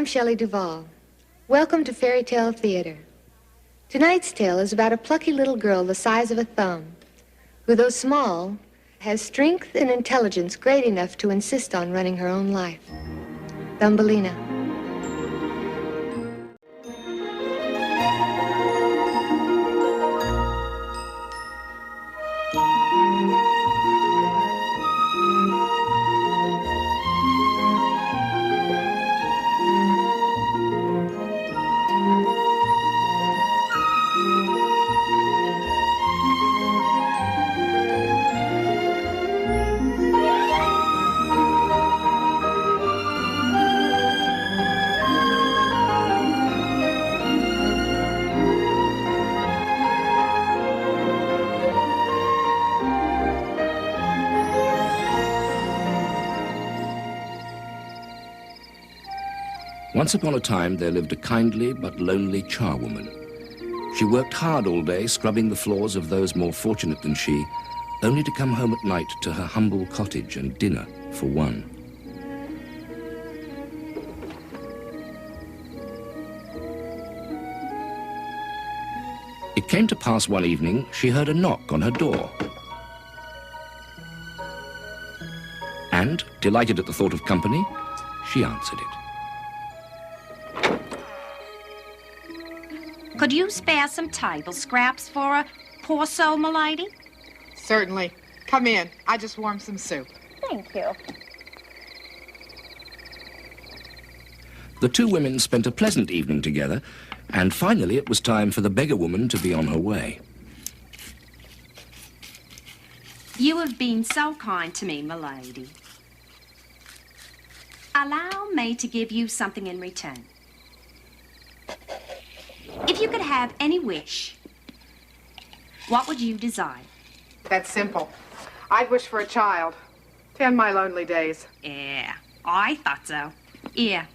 Shelley Duvall. Welcome to Fairy Tale Theater. Tonight's tale is about a plucky little girl the size of a thumb, who, though small, has strength and intelligence great enough to insist on running her own life. Thumbelina. Once upon a time, there lived a kindly but lonely charwoman. She worked hard all day, scrubbing the floors of those more fortunate than she, only to come home at night to her humble cottage and dinner for one. It came to pass one evening, she heard a knock on her door. And, delighted at the thought of company, she answered it. Could you spare some table scraps for a poor soul, m'lady? Certainly. Come in. I just warmed some soup. Thank you. The two women spent a pleasant evening together, and finally it was time for the beggar woman to be on her way. You have been so kind to me, m'lady. Allow me to give you something in return. If you could have any wish, what would you desire? That's simple. I'd wish for a child to end my lonely days. Yeah, I thought so. Yeah.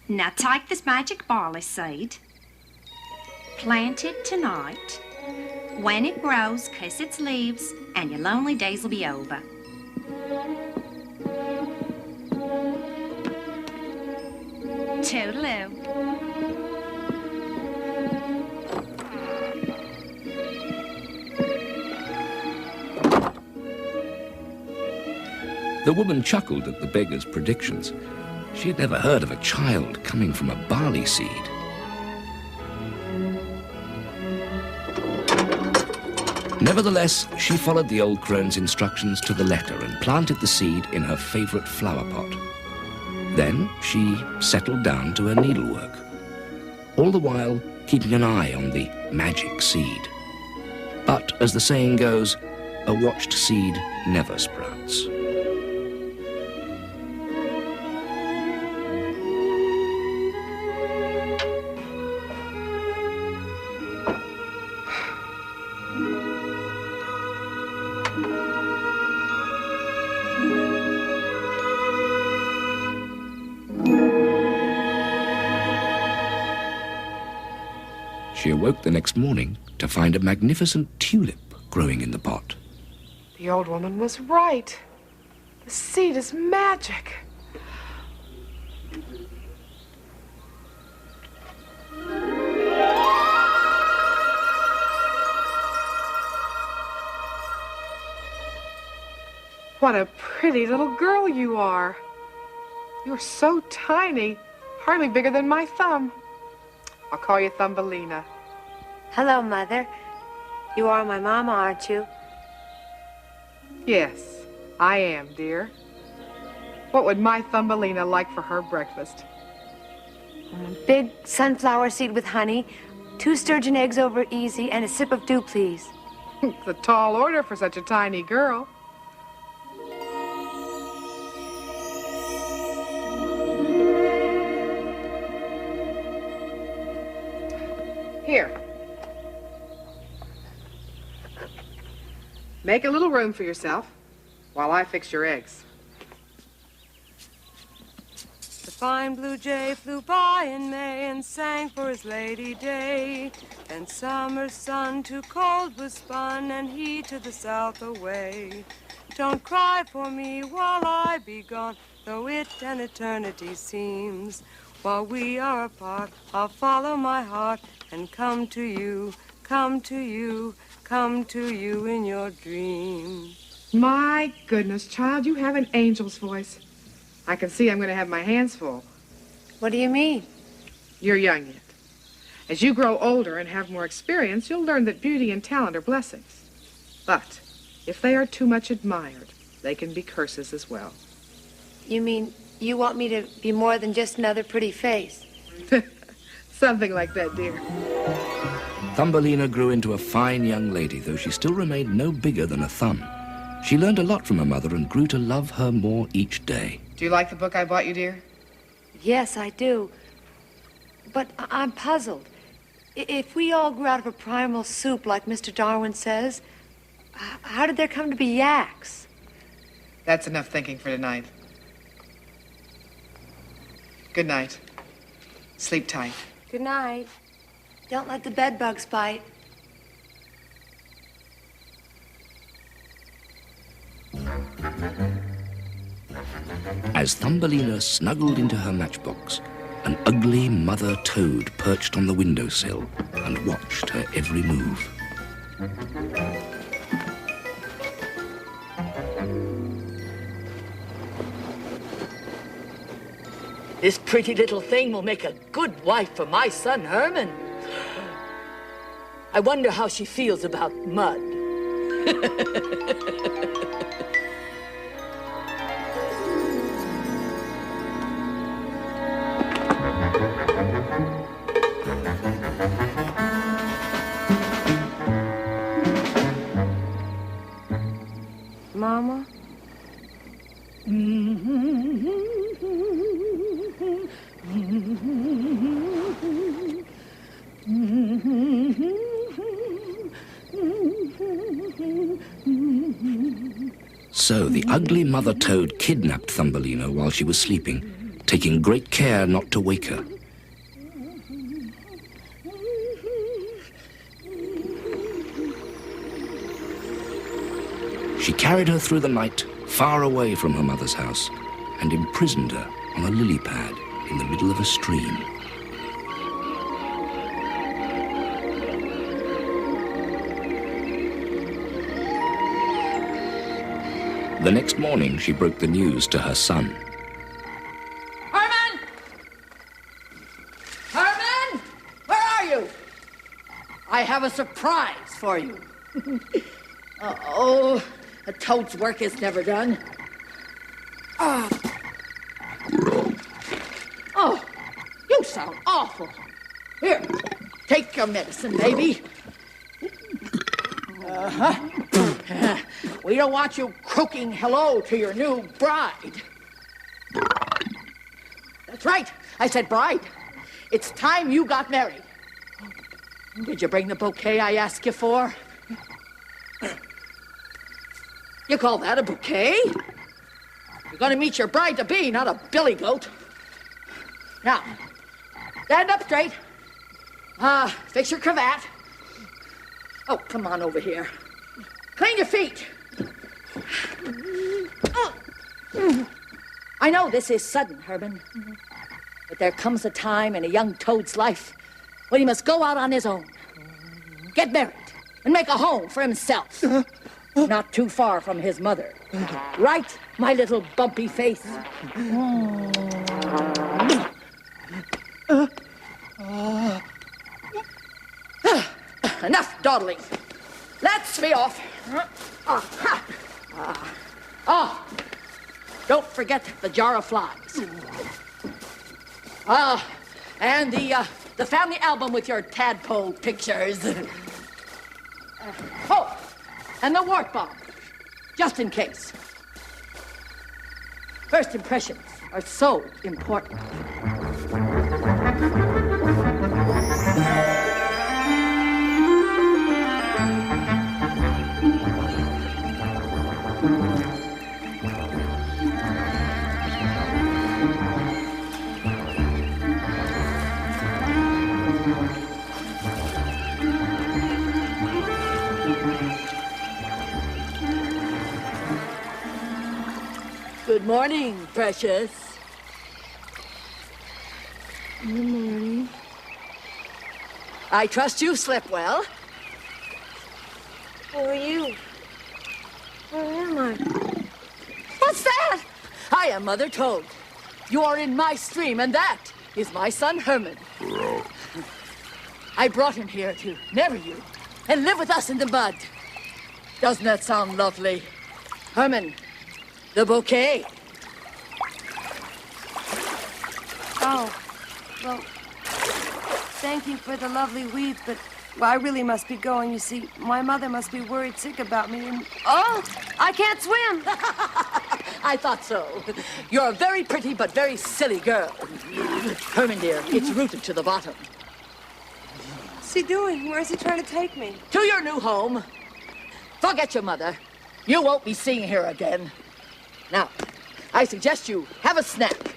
Now take this magic barley seed, plant it tonight. When it grows, kiss its leaves, and your lonely days will be over. Toodaloo. The woman chuckled at the beggar's predictions. She had never heard of a child coming from a barley seed. Nevertheless, she followed the old crone's instructions to the letter and planted the seed in her favorite flower pot. Then she settled down to her needlework, all the while keeping an eye on the magic seed. But, as the saying goes, a watched seed never sprouts. She awoke the next morning to find a magnificent tulip growing in the pot. The old woman was right. The seed is magic. What a pretty little girl you are. You're so tiny, hardly bigger than my thumb. I'll call you Thumbelina. Hello, Mother. You are my mama, aren't you? Yes, I am, dear. What would my Thumbelina like for her breakfast? Big sunflower seed with honey, 2 sturgeon eggs over easy, and a sip of dew, please. It's a tall order for such a tiny girl. Here. Make a little room for yourself while I fix your eggs. The fine blue jay flew by in May and sang for his lady day. And summer's sun too cold was spun and he to the south away. Don't cry for me while I be gone, though it an eternity seems. While we are apart, I'll follow my heart and come to you, come to you, come to you in your dreams. My goodness, child, you have an angel's voice. I can see I'm going to have my hands full. What do you mean? You're young yet. As you grow older and have more experience, you'll learn that beauty and talent are blessings. But if they are too much admired, they can be curses as well. You mean you want me to be more than just another pretty face? Something like that, dear. Thumbelina grew into a fine young lady, though she still remained no bigger than a thumb. She learned a lot from her mother and grew to love her more each day. Do you like the book I bought you, dear? Yes, I do. But I'm puzzled. If we all grew out of a primal soup, like Mr. Darwin says, how did there come to be yaks? That's enough thinking for tonight. Good night. Sleep tight. Good night. Don't let the bed bugs bite. As Thumbelina snuggled into her matchbox, an ugly mother toad perched on the windowsill and watched her every move. This pretty little thing will make a good wife for my son, Herman. I wonder how she feels about mud. Mama? So the ugly mother toad kidnapped Thumbelina while she was sleeping, taking great care not to wake her. She carried her through the night, far away from her mother's house, and imprisoned her on a lily pad in the middle of a stream. The next morning, she broke the news to her son. Herman! Herman! Where are you? I have a surprise for you. Oh, a toad's work is never done. Oh, you sound awful. Here, take your medicine, baby. We don't want you croaking hello to your new bride. That's right, I said bride. It's time you got married. Did you bring the bouquet I asked you for? You call that a bouquet? You're gonna meet your bride-to-be, not a billy goat. Now, stand up straight. Fix your cravat. Oh, come on over here. Clean your feet. I know this is sudden, Herman, but there comes a time in a young toad's life when he must go out on his own, get married, and make a home for himself. Not too far from his mother. Right, my little bumpy face? Enough dawdling. Let's be off. Don't forget the jar of flies. And the family album with your tadpole pictures. And the wart bomb, just in case. First impressions are so important. Good morning, precious. I trust you slept well. Who are you? Where am I? What's that? I am Mother Toad. You are in my stream, and that is my son, Herman. I brought him here to marry you and live with us in the mud. Doesn't that sound lovely? Herman, the bouquet. Oh, well, thank you for the lovely wreath, but I really must be going. You see, my mother must be worried sick about me, and oh, I can't swim. I thought so. You're a very pretty but very silly girl. Herman, dear, it's rooted to the bottom. What's he doing? Where's he trying to take me? To your new home. Forget your mother. You won't be seeing her again. Now, I suggest you have a snack.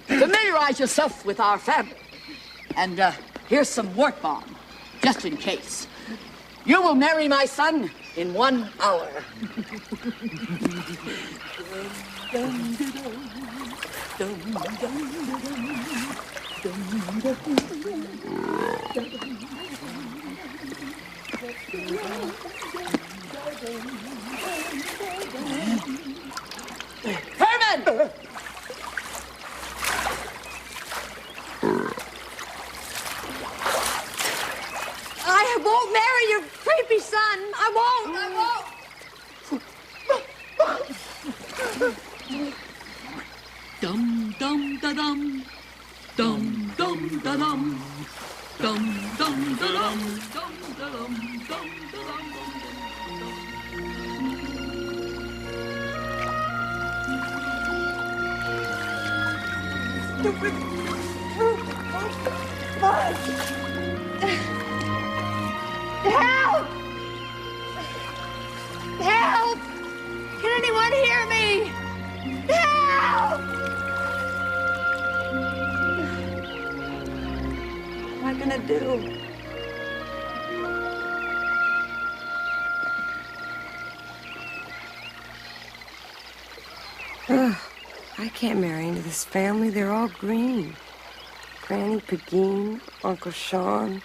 Familiarize yourself with our family. And here's some wart balm, just in case. You will marry my son in 1 hour. Herman! I won't marry your creepy son. I won't. Dum dum da dum, dum dum da dum, dum dum da dum, dum da dum, dum da dum. Stupid. Help! Help! Can anyone hear me? Help! What am I gonna do? I can't marry into this family. They're all green. Granny Pegeen, Uncle Sean,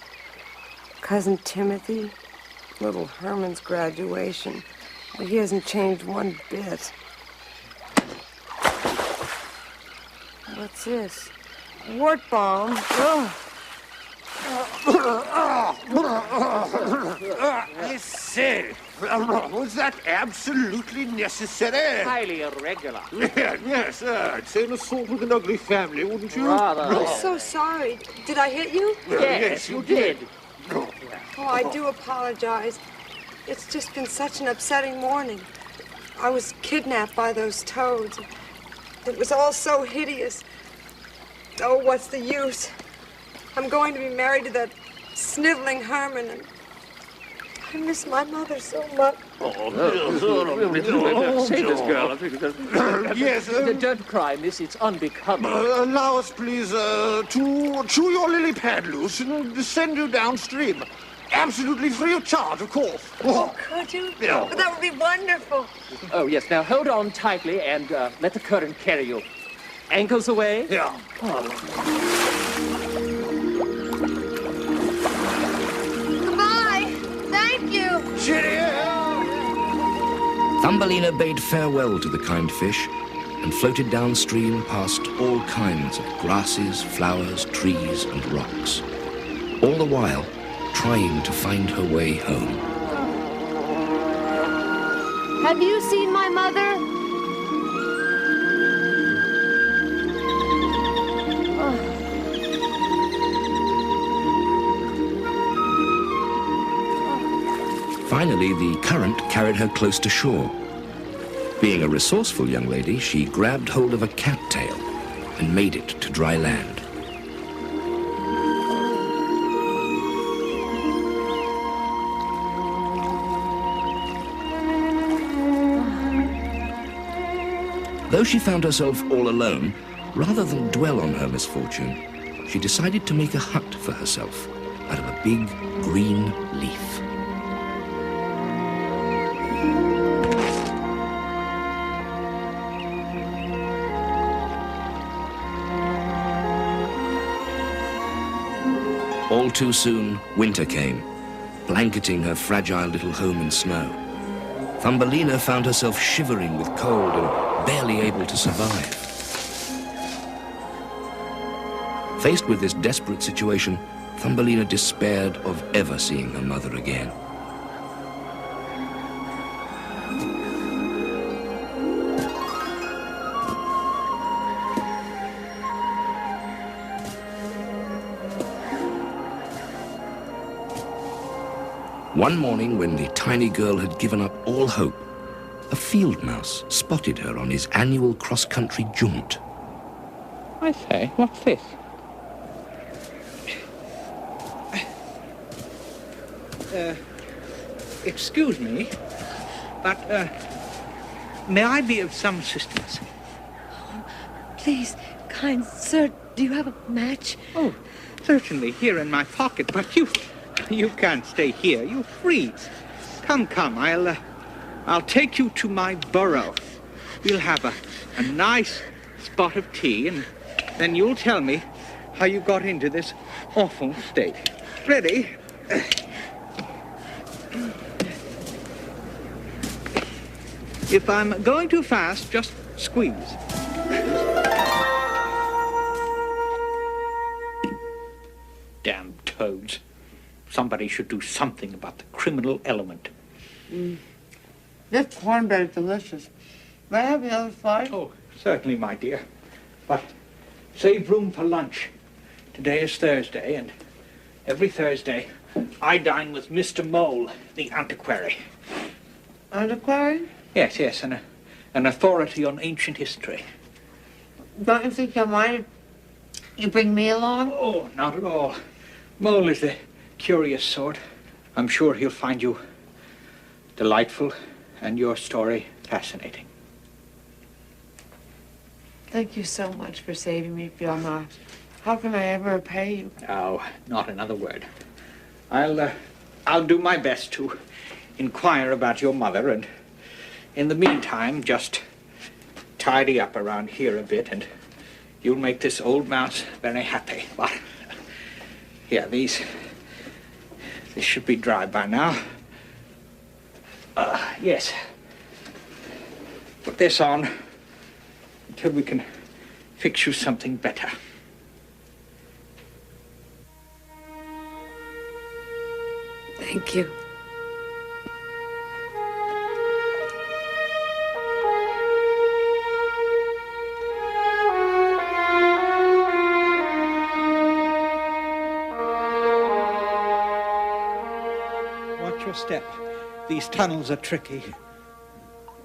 Cousin Timothy, little Herman's graduation. But he hasn't changed one bit. What's this? Wart balm. Ugh. I say, was that absolutely necessary? Highly irregular. Yes, I'd say an assault with an ugly family, wouldn't you? Rather. I'm so sorry. Did I hit you? Yes, you did. Oh, I do apologize. It's just been such an upsetting morning. I was kidnapped by those toads. It was all so hideous. Oh, what's the use? I'm going to be married to that sniveling Herman, and I miss my mother so much. Save this girl. Yes, Don't cry, miss. It's unbecoming. allow us, please, to chew your lily pad loose and send you downstream. Absolutely free of charge, of course. Oh, could you? Yeah. That would be wonderful. Oh, yes. Now hold on tightly and let the current carry you. Ankles away. Yeah. Goodbye. Thank you. Thumbelina bade farewell to the kind fish and floated downstream past all kinds of grasses, flowers, trees, and rocks, all the while trying to find her way home. Have you seen my mother? Finally, the current carried her close to shore. Being a resourceful young lady, she grabbed hold of a cattail and made it to dry land. Though she found herself all alone, rather than dwell on her misfortune, she decided to make a hut for herself out of a big green leaf. too soon, winter came, blanketing her fragile little home in snow. Thumbelina found herself shivering with cold and barely able to survive. Faced with this desperate situation, Thumbelina despaired of ever seeing her mother again. One morning, when the tiny girl had given up all hope, a field mouse spotted her on his annual cross-country jaunt. I say, what's this? Excuse me, but, may I be of some assistance? Please, kind sir, do you have a match? Oh, certainly, here in my pocket, but you can't stay here. You freeze. Come, I'll take you to my burrow. We'll have a nice spot of tea, and then you'll tell me how you got into this awful state. Ready? If I'm going too fast, just squeeze. Damn toads. Somebody should do something about the criminal element. This cornbread is delicious. May I have the other side? Oh, certainly, my dear. But save room for lunch. Today is Thursday, and every Thursday I dine with Mr. Mole, the antiquary. Antiquary? Yes, an authority on ancient history. Don't you think you'll mind if you bring me along? Oh, not at all. Mole is the curious sort. I'm sure he'll find you delightful and your story fascinating. Thank you so much for saving me, Fiona. How can I ever repay you? Oh, not another word. I'll do my best to inquire about your mother, and in the meantime, just tidy up around here a bit, and you'll make this old mouse very happy. But here, this should be dry by now. Yes. Put this on until we can fix you something better. Thank you. Watch your step. These tunnels are tricky.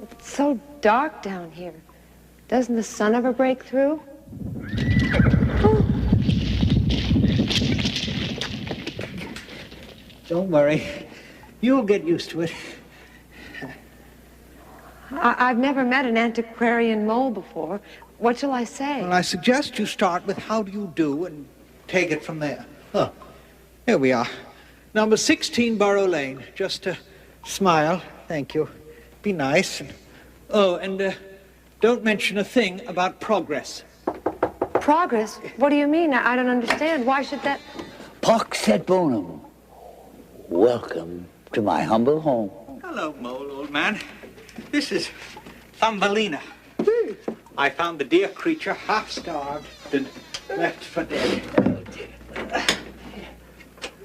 It's so dark down here. Doesn't the sun ever break through? Don't worry. You'll get used to it. I've never met an antiquarian mole before. What shall I say? Well, I suggest you start with how do you do and take it from there. Oh, here we are. Number 16 Burrow Lane. Just smile. Thank you. Be nice. And don't mention a thing about progress. Progress? What do you mean? I don't understand. Why should that... Pox et bonum. Welcome to my humble home. Hello, Mole, old man. This is Thumbelina. I found the dear creature half-starved and left for dead.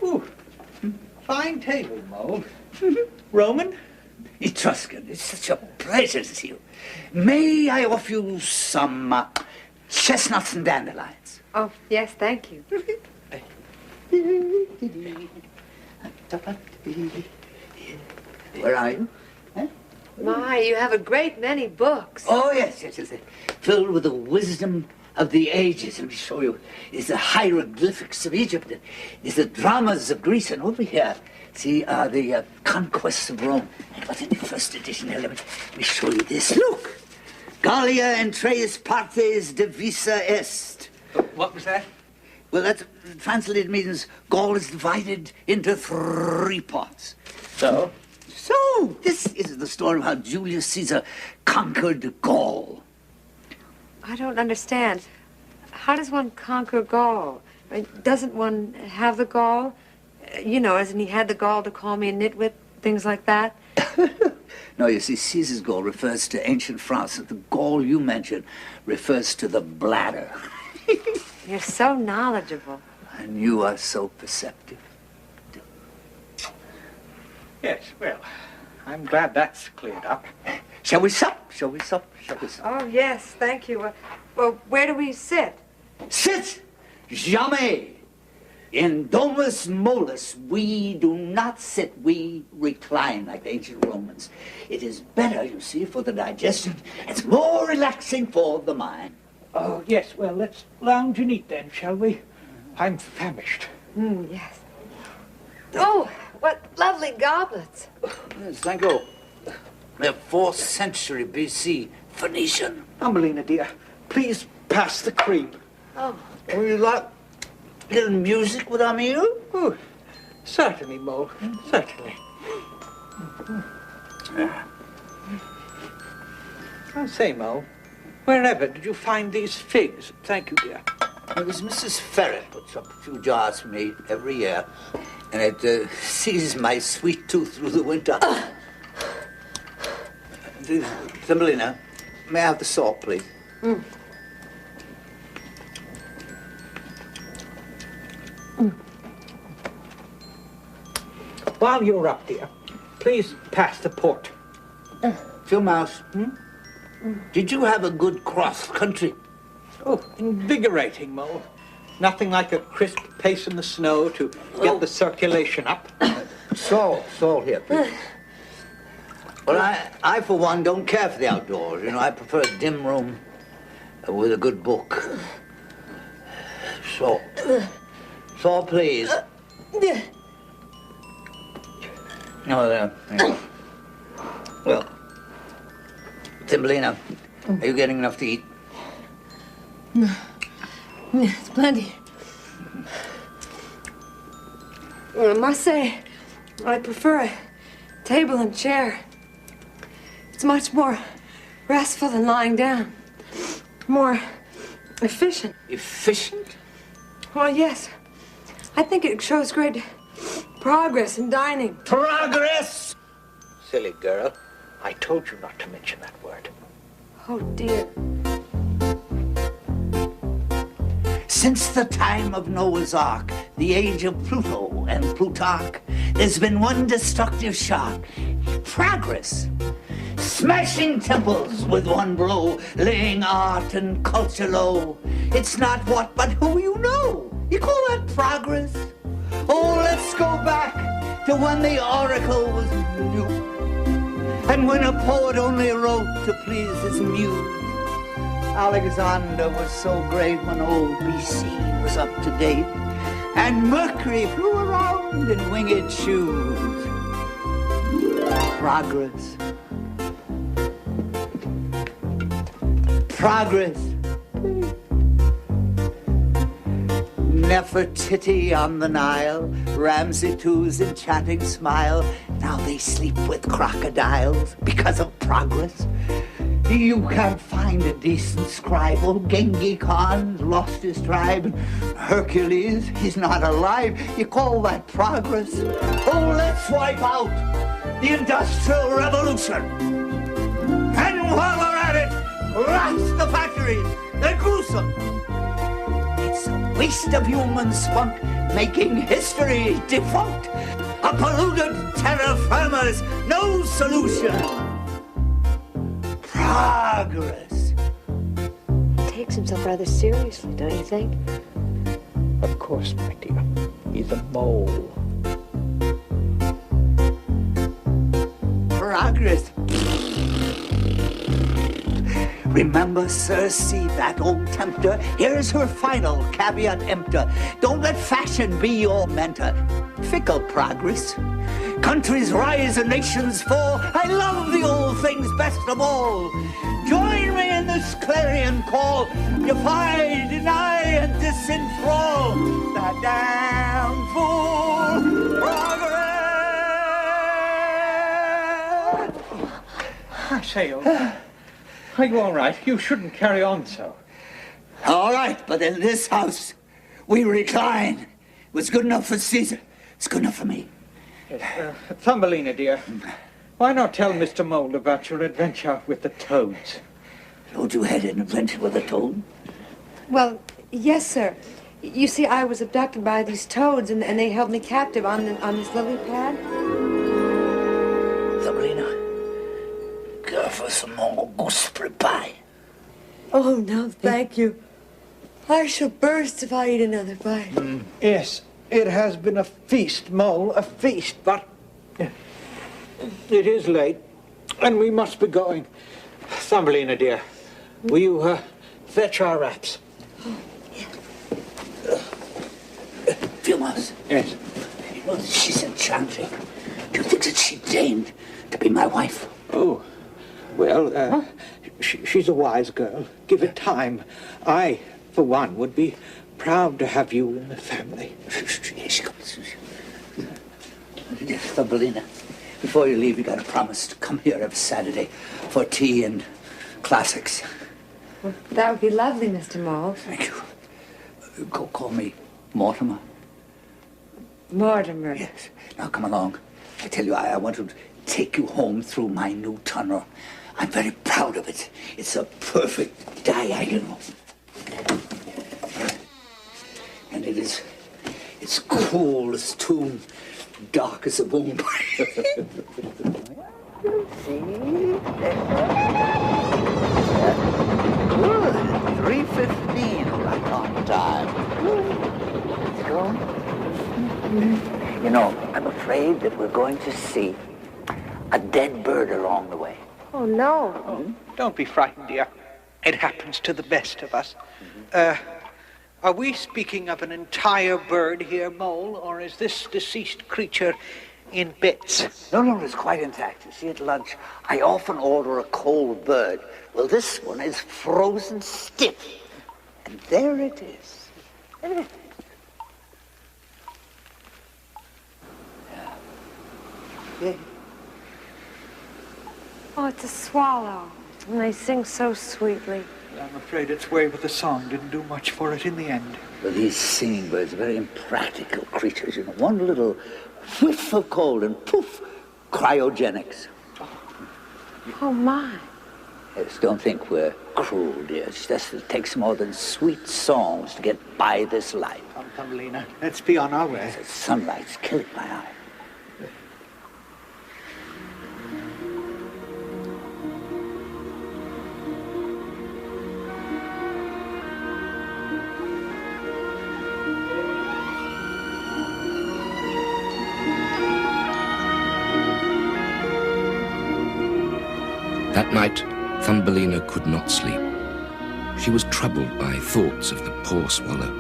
Ooh, fine table, Mole. Roman? Etruscan, it's such a pleasure to see you. May I offer you some chestnuts and dandelions? Oh, yes, thank you. Where are you? Huh? My, you have a great many books. Oh, yes. Filled with the wisdom of the ages. Let me show you. It's the hieroglyphics of Egypt. It's the dramas of Greece. And over here, see, the conquests of Rome. I got in the first edition here. Let me show you this. Look! Gallia entreis partes divisa est. What was that? Well, that translated means Gaul is divided into 3 parts. So, this is the story of how Julius Caesar conquered Gaul. I don't understand. How does one conquer Gaul? Doesn't one have the gall? You know, hasn't he had the gall to call me a nitwit, things like that? No, you see, Caesar's gall refers to ancient France. The gall you mentioned refers to the bladder. You're so knowledgeable. And you are so perceptive. Yes, well, I'm glad that's cleared up. Shall we sup? Shall we sup? Shall we sup? Oh, yes, thank you. Well, where do we sit? Sit! Jamais! In domus molus, we do not sit, we recline like the ancient Romans. It is better, you see, for the digestion. It's more relaxing for the mind. Oh, yes, well, let's lounge and eat then, shall we? I'm famished. Yes. Oh, what lovely goblets. Yes, thank you. They're 4th century BC, Phoenician. Thumbelina, dear, please pass the cream. Oh. Would you like a little music with our meal? Oh, certainly, Mo, certainly. I say, Mo, wherever did you find these figs? Thank you, dear. It was Mrs. Ferrell puts up a few jars for me every year, and it sees my sweet tooth through the winter. Thumbelina, may I have the salt, please? While you're up, dear, please pass the port. Phil Mouse, did you have a good cross-country? Oh, invigorating, Mo. Nothing like a crisp pace in the snow to get the circulation up. Salt here, please. Well, I, for one, don't care for the outdoors. You know, I prefer a dim room with a good book. Salt. Salt, please. No, there. Well, Thumbelina, are you getting enough to eat? It's plenty. Well, I must say, I prefer a table and chair. It's much more restful than lying down. More efficient. Efficient? Well, yes. I think it shows great progress in dining. Progress! Silly girl. I told you not to mention that word. Oh, dear. Since the time of Noah's Ark, the age of Pluto and Plutarch, there's been one destructive shot. Progress. Smashing temples with one blow, laying art and culture low. It's not what but who you know. You call that progress? Oh, let's go back to when the oracle was new, and when a poet only wrote to please his muse. Alexander was so great when old BC was up to date, and Mercury flew around in winged shoes. Progress. Progress. Nefertiti on the Nile, Ramsey II's enchanting smile. Now they sleep with crocodiles because of progress. You can't find a decent scribe. Oh, Genghis Khan lost his tribe. And Hercules, he's not alive. You call that progress? Oh, let's wipe out the Industrial Revolution. And while we're at it, blast the factories. They're gruesome. It's a waste of human spunk, making history defunct. A polluted terra firma's no solution. Progress. He takes himself rather seriously, don't you think? Of course, my dear. He's a mole. Progress. Remember Circe, that old tempter? Here's her final caveat emptor. Don't let fashion be your mentor. Fickle progress. Countries rise and nations fall. I love the old things best of all. Join me in this clarion call. Defy, deny, and disenthrall the damn fool progress. I say, are you all right? You shouldn't carry on so. All right, but in this house, We recline. What's good enough for Caesar, it's good enough for me. Yes, Thumbelina, dear, why not tell Mr. Mole about your adventure with the toads? Thought you had an adventure with a toad? Well, yes, sir. You see, I was abducted by these toads, and they held me captive on this lily pad. Thumbelina, go for some more gooseberry pie. Oh, no, thank you. I shall burst if I eat another bite. Yes, it has been a feast, Mole, a feast, but it is late, and we must be going. Thumbelina, dear, will you fetch our wraps? Filmas. Yes. You know that she's enchanting. Do you think that she deigned to be my wife? Oh, well, she's a wise girl. Give it time. I, for one, would be proud to have you in the family. Here she comes. Thumbelina, before you leave, you got to promise to come here every Saturday for tea and classics. Well, that would be lovely, Mr. Mole. Thank you. Call me Mortimer. Mortimer. Yes. Now come along. I tell you, I want to take you home through my new tunnel. I'm very proud of it. It's a perfect diagonal. And it's cool as tomb, dark as a moon. See? Good. 3:15, right on time. Let's go. You know, I'm afraid that we're going to see a dead bird along the way. Oh, no. Oh, don't be frightened, dear. It happens to the best of us. Are we speaking of an entire bird here, Mole, or is this deceased creature in bits? No, it's quite intact. You see, at lunch, I often order a cold bird. Well, this one is frozen stiff. And there it is. Yeah. Oh, it's a swallow. And they sing so sweetly. I'm afraid its way with the song didn't do much for it in the end. Well, these singing birds are very impractical creatures. You know, one little whiff of cold and poof, cryogenics. Oh, my. Yes, don't think we're cruel, dear. It's just that it takes more than sweet songs to get by this life. Come, Thumbelina, let's be on our way. The sunlight's killing my eye. That night, Thumbelina could not sleep. She was troubled by thoughts of the poor swallow.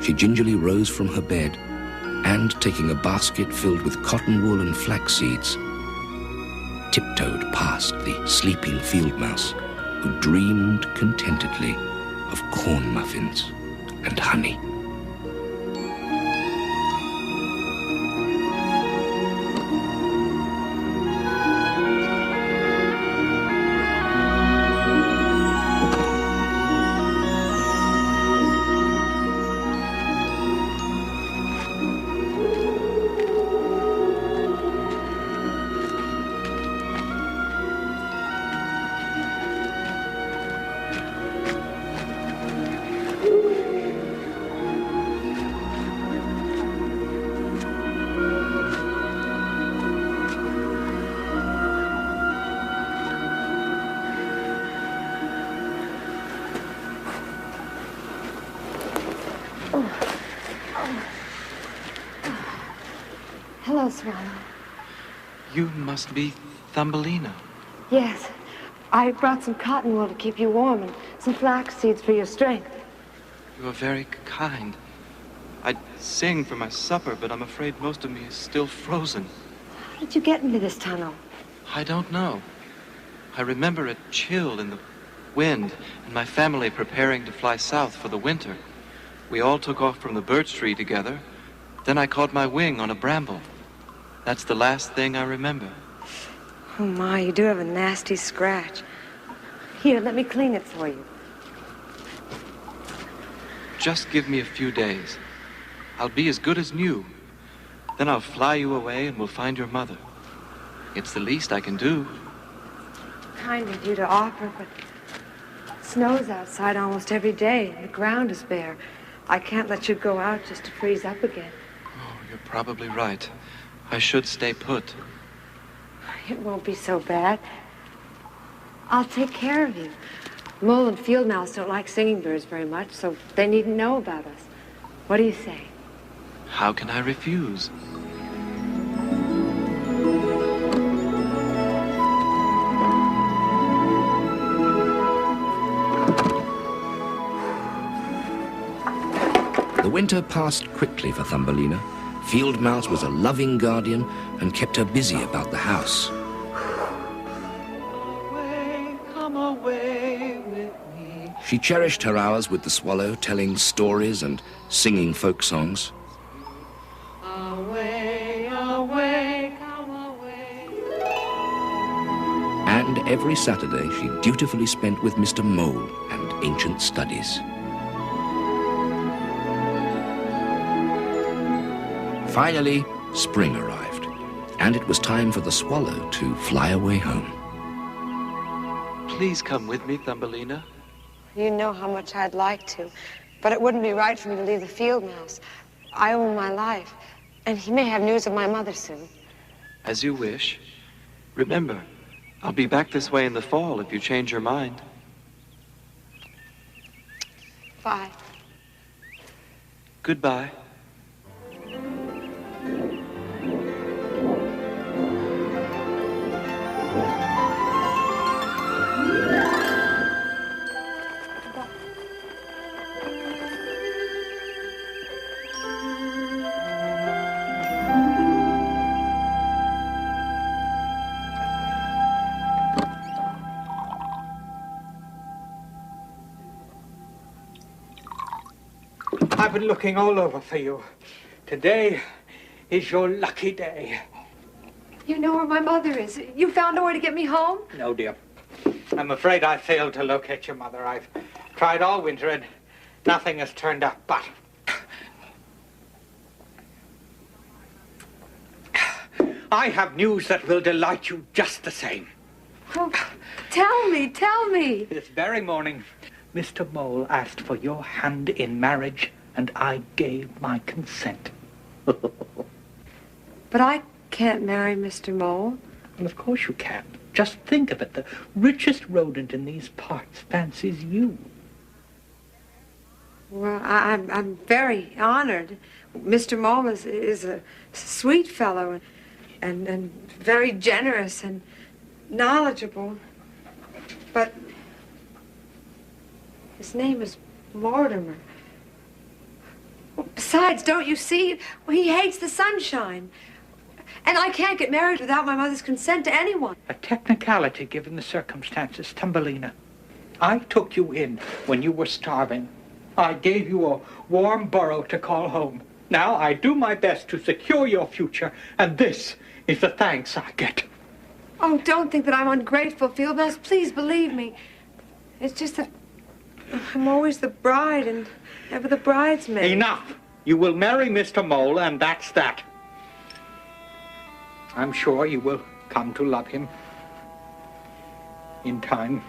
She gingerly rose from her bed and, taking a basket filled with cotton wool and flax seeds, tiptoed past the sleeping field mouse who dreamed contentedly of corn muffins and honey. Hello, Swallow. You must be Thumbelina. Yes. I brought some cotton wool to keep you warm and some flax seeds for your strength. You are very kind. I'd sing for my supper, but I'm afraid most of me is still frozen. How did you get into this tunnel? I don't know. I remember a chill in the wind and my family preparing to fly south for the winter. We all took off from the birch tree together. Then I caught my wing on a bramble. That's the last thing I remember. Oh, my, you do have a nasty scratch. Here, let me clean it for you. Just give me a few days. I'll be as good as new. Then I'll fly you away and we'll find your mother. It's the least I can do. Kind of you to offer, but it snows outside almost every day, and the ground is bare. I can't let you go out just to freeze up again. Oh, you're probably right. I should stay put. It won't be so bad. I'll take care of you. Mole and field mouse don't like singing birds very much, so they needn't know about us. What do you say? How can I refuse? The winter passed quickly for Thumbelina. Field Mouse was a loving guardian and kept her busy about the house. Come away with me. She cherished her hours with the swallow, telling stories and singing folk songs. Away, away, come away. And every Saturday she dutifully spent with Mr. Mole and ancient studies. Finally, spring arrived, and it was time for the swallow to fly away home. Please come with me, Thumbelina. You know how much I'd like to, but it wouldn't be right for me to leave the field mouse. I owe him my life, and he may have news of my mother soon. As you wish. Remember, I'll be back this way in the fall if you change your mind. Bye. Goodbye. I've been looking all over for you. Today is your lucky day. You know where my mother is. You found a way to get me home? No, dear. I'm afraid I failed to locate your mother. I've tried all winter and nothing has turned up, but... I have news that will delight you just the same. Oh, tell me. This very morning, Mr. Mole asked for your hand in marriage, and I gave my consent. But I can't marry Mr. Mole. Well, of course you can. Just think of it. The richest rodent in these parts fancies you. Well, I'm very honored. Mr. Mole is a sweet fellow and very generous and knowledgeable. But his name is Mortimer. Besides, don't you see? Well, he hates the sunshine. And I can't get married without my mother's consent to anyone. A technicality given the circumstances, Thumbelina. I took you in when you were starving. I gave you a warm burrow to call home. Now I do my best to secure your future, and this is the thanks I get. Oh, don't think that I'm ungrateful, Field Mouse. Please believe me. It's just that I'm always the bride and never the bridesmaid. Enough! You will marry Mr. Mole, and that's that. I'm sure you will come to love him in time.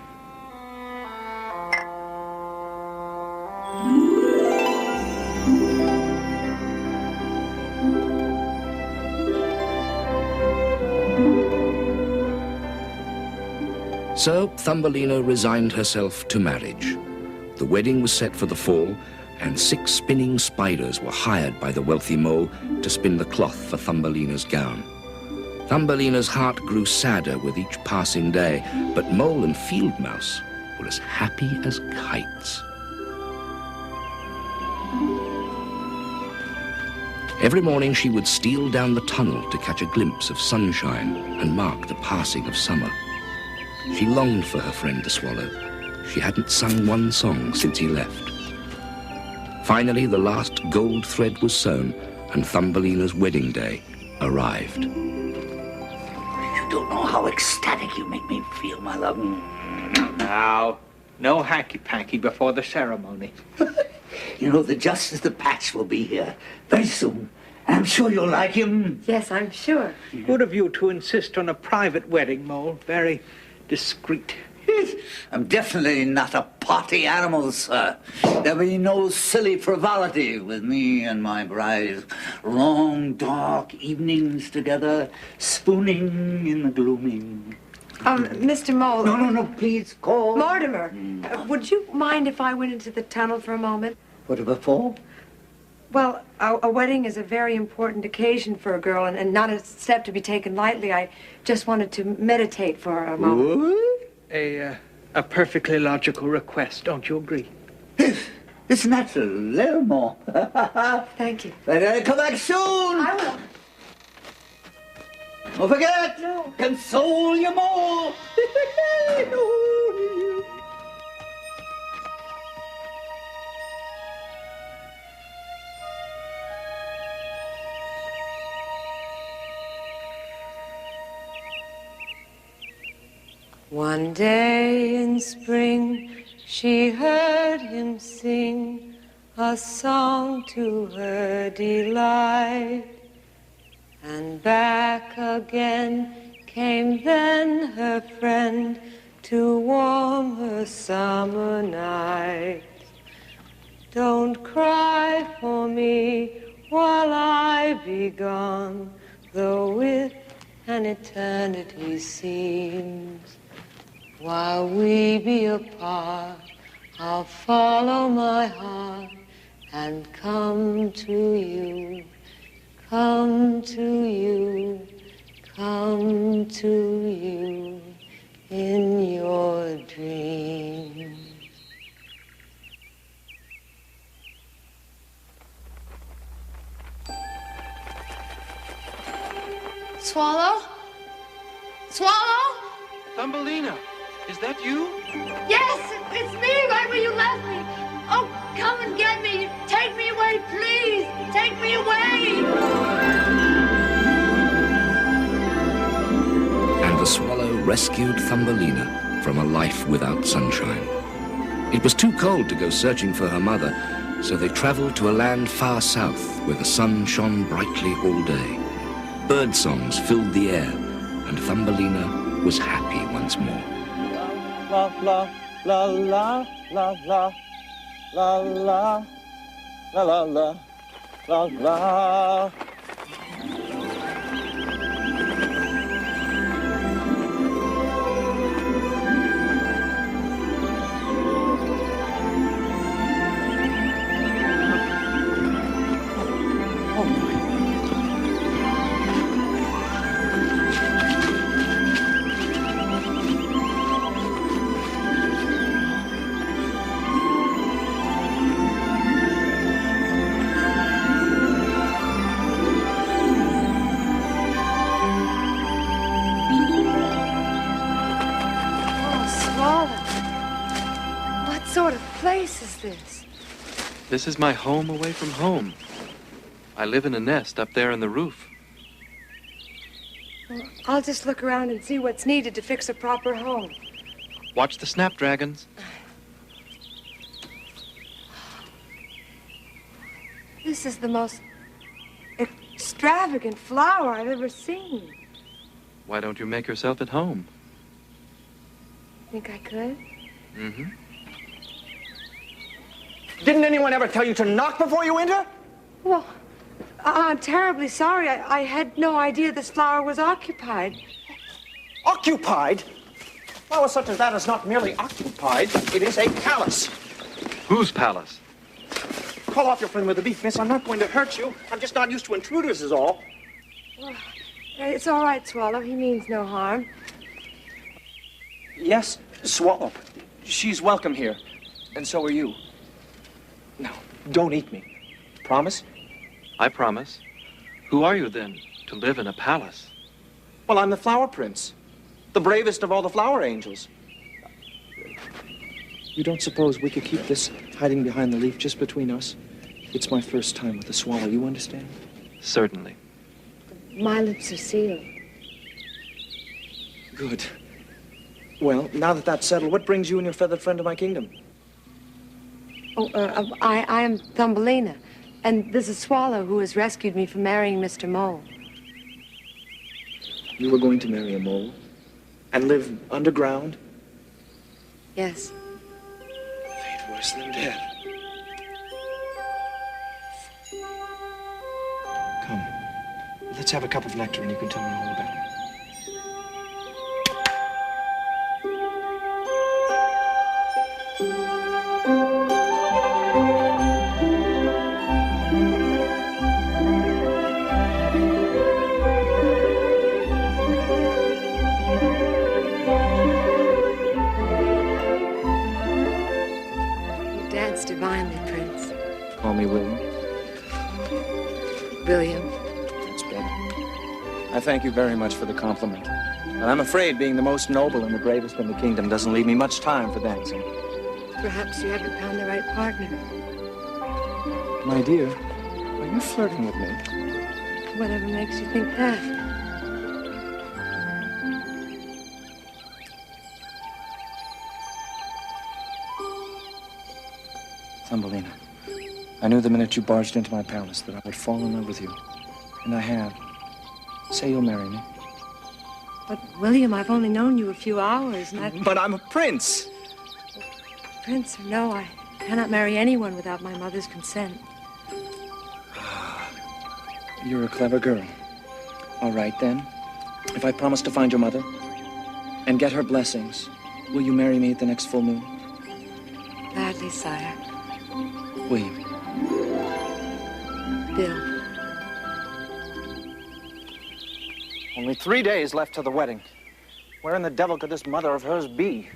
So Thumbelina resigned herself to marriage. The wedding was set for the fall, and 6 spinning spiders were hired by the wealthy mole to spin the cloth for Thumbelina's gown. Thumbelina's heart grew sadder with each passing day, but Mole and Field Mouse were as happy as kites. Every morning she would steal down the tunnel to catch a glimpse of sunshine and mark the passing of summer. She longed for her friend the swallow. She hadn't sung one song since he left. Finally, the last gold thread was sewn, and Thumbelina's wedding day arrived. You don't know how ecstatic you make me feel, my love. Now, no hanky-panky before the ceremony. You know, the Justice of the Patch will be here very soon. And I'm sure you'll like him. Yes, I'm sure. Good of you to insist on a private wedding, Mole. Very discreet. I'm definitely not a party animal, sir. There'll be no silly frivolity with me and my bride. Long, dark evenings together, spooning in the gloaming. Mr. Mole. No, please call. Mortimer, would you mind if I went into the tunnel for a moment? Whatever for? Well, a wedding is a very important occasion for a girl and not a step to be taken lightly. I just wanted to meditate for a moment. What? A perfectly logical request, don't you agree? It's natural, a little more. Thank you. Better come back soon. I will. Don't forget, console your mole. One day in spring, she heard him sing a song to her delight. And back again came then her friend to warm her summer night. Don't cry for me while I be gone, though with an eternity seems. While we be apart, I'll follow my heart and come to you, come to you, come to you in your dreams. Swallow? Swallow? Thumbelina, is that you? Yes, it's me, right where you left me. Oh, come and get me. Take me away, please. Take me away. And the swallow rescued Thumbelina from a life without sunshine. It was too cold to go searching for her mother, so they traveled to a land far south where the sun shone brightly all day. Bird songs filled the air, and Thumbelina was happy once more. La la la la la la la la la la la la. This is my home away from home. I live in a nest up there in the roof. Well, I'll just look around and see what's needed to fix a proper home. Watch the snapdragons. This is the most extravagant flower I've ever seen. Why don't you make yourself at home? Think I could? Mm-hmm. Didn't anyone ever tell you to knock before you enter? Well, I'm terribly sorry. I had no idea this flower was occupied. Occupied? Flower such as that is not merely occupied. It is a palace. Whose palace? Call off your friend with the beef, miss. I'm not going to hurt you. I'm just not used to intruders is all. Well, it's all right, Swallow. He means no harm. Yes, Swallow. She's welcome here. And so are you. No, don't eat me. Promise? I promise. Who are you, then, to live in a palace? Well, I'm the Flower Prince. The bravest of all the flower angels. You don't suppose we could keep this hiding behind the leaf just between us? It's my first time with the swallow, you understand? Certainly. My lips are sealed. Good. Well, now that that's settled, what brings you and your feathered friend to my kingdom? I am Thumbelina, and this is Swallow, who has rescued me from marrying Mr. Mole. You were going to marry a mole? And live underground? Yes. Fate worse than death. Come, let's have a cup of nectar and you can tell me all about it. Divinely, Prince. Call me William. William. That's better. I thank you very much for the compliment. And I'm afraid being the most noble and the bravest in the kingdom doesn't leave me much time for dancing. Perhaps you haven't found the right partner. My dear, are you flirting with me? Whatever makes you think that? Thumbelina, I knew the minute you barged into my palace that I would fall in love with you. And I have. Say you'll marry me. But, William, I've only known you a few hours, and I've... But I'm a prince! Prince or no, I cannot marry anyone without my mother's consent. You're a clever girl. All right, then. If I promise to find your mother and get her blessings, will you marry me at the next full moon? Gladly, sire. William. Bill. Only 3 days left to the wedding. Where in the devil could this mother of hers be?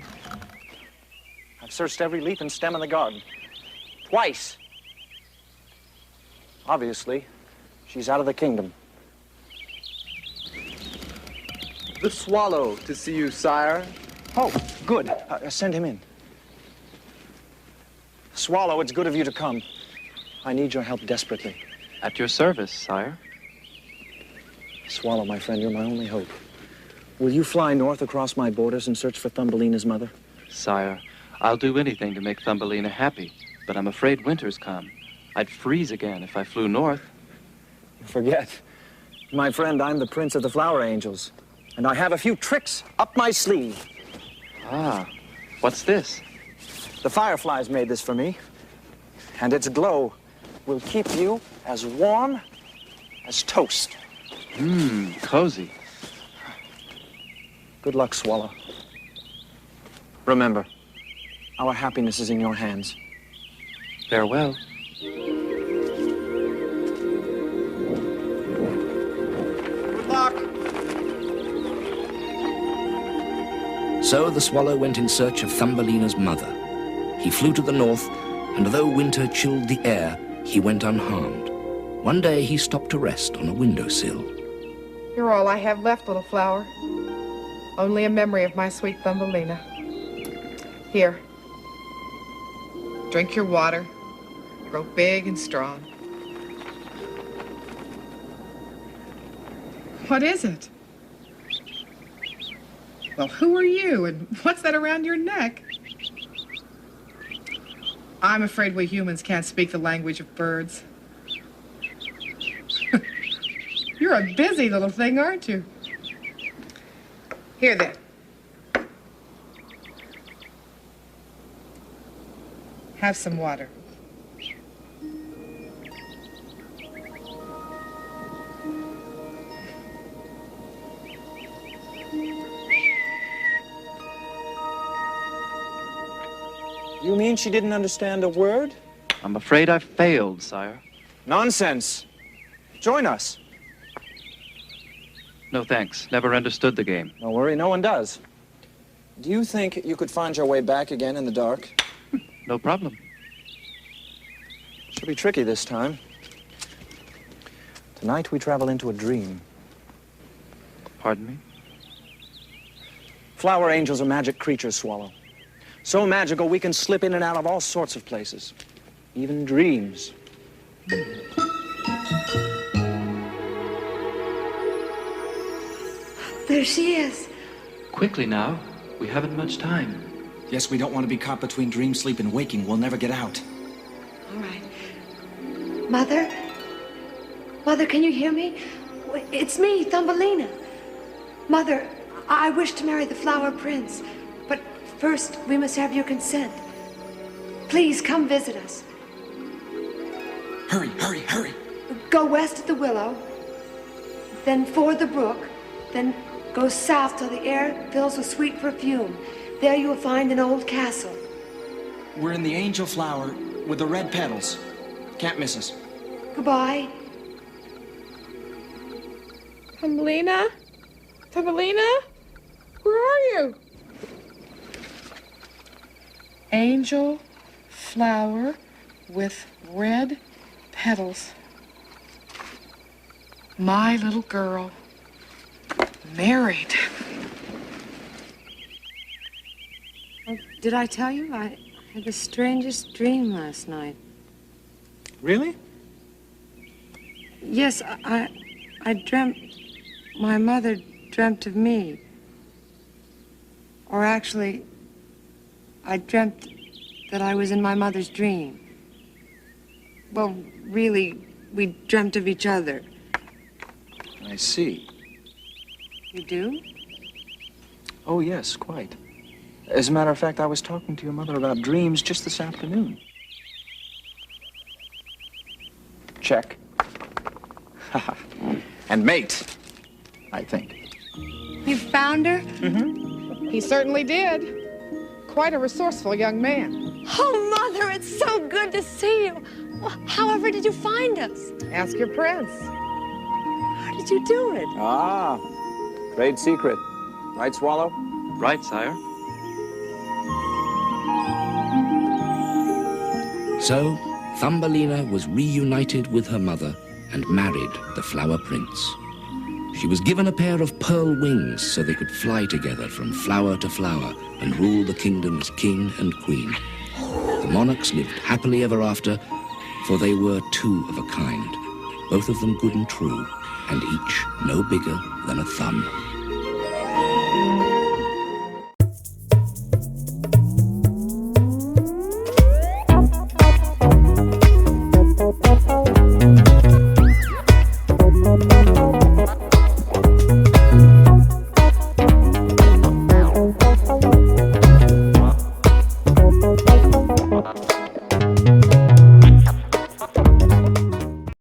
I've searched every leaf and stem in the garden. Twice. Obviously, she's out of the kingdom. The swallow to see you, sire. Oh, good. Send him in. Swallow, it's good of you to come. I need your help desperately. At your service, sire. Swallow, my friend, you're my only hope. Will you fly north across my borders and search for Thumbelina's mother? Sire, I'll do anything to make Thumbelina happy, but I'm afraid winter's come. I'd freeze again if I flew north. You forget. My friend, I'm the prince of the flower angels, and I have a few tricks up my sleeve. Ah, what's this? The fireflies made this for me, and its glow will keep you as warm as toast. Cozy. Good luck, Swallow. Remember, our happiness is in your hands. Farewell. Good luck. So the swallow went in search of Thumbelina's mother. He flew to the north, and though winter chilled the air, he went unharmed. One day he stopped to rest on a windowsill. You're all I have left, little flower. Only a memory of my sweet Thumbelina. Here. Drink your water. Grow big and strong. What is it? Well, who are you, and what's that around your neck? I'm afraid we humans can't speak the language of birds. You're a busy little thing, aren't you? Here, then. Have some water. You mean she didn't understand a word? I'm afraid I've failed, sire. Nonsense. Join us. No thanks. Never understood the game. Don't worry, no one does. Do you think you could find your way back again in the dark? No problem. Should be tricky this time. Tonight we travel into a dream. Pardon me? Flower angels are magic creatures, Swallow. So magical we can slip in and out of all sorts of places. Even dreams. There she is. Quickly now. We haven't much time. Yes, we don't want to be caught between dream, sleep, and waking. We'll never get out. All right. Mother? Mother, can you hear me? It's me, Thumbelina. Mother, I wish to marry the Flower Prince, but first we must have your consent. Please come visit us. Hurry, hurry, hurry. Go west of the willow, then ford the brook, then go south till the air fills with sweet perfume. There you will find an old castle. We're in the angel flower with the red petals. Can't miss us. Goodbye. Thumbelina? Thumbelina? Where are you? Angel flower with red petals. My little girl. Married. Oh, did I tell you? I had the strangest dream last night. Really? Yes, I dreamt... My mother dreamt of me. Or actually, I dreamt that I was in my mother's dream. Well, really, we dreamt of each other. I see. You do? Oh, yes, quite. As a matter of fact, I was talking to your mother about dreams just this afternoon. Check. And mate, I think. You found her? Mm-hmm. He certainly did. Quite a resourceful young man. Oh, Mother, it's so good to see you. However did you find us? Ask your prince. How did you do it? Ah, trade secret. Right, Swallow? Right, sire. So, Thumbelina was reunited with her mother and married the Flower Prince. She was given a pair of pearl wings so they could fly together from flower to flower and rule the kingdom as king and queen. The monarchs lived happily ever after, for they were two of a kind, both of them good and true, and each no bigger than a thumb.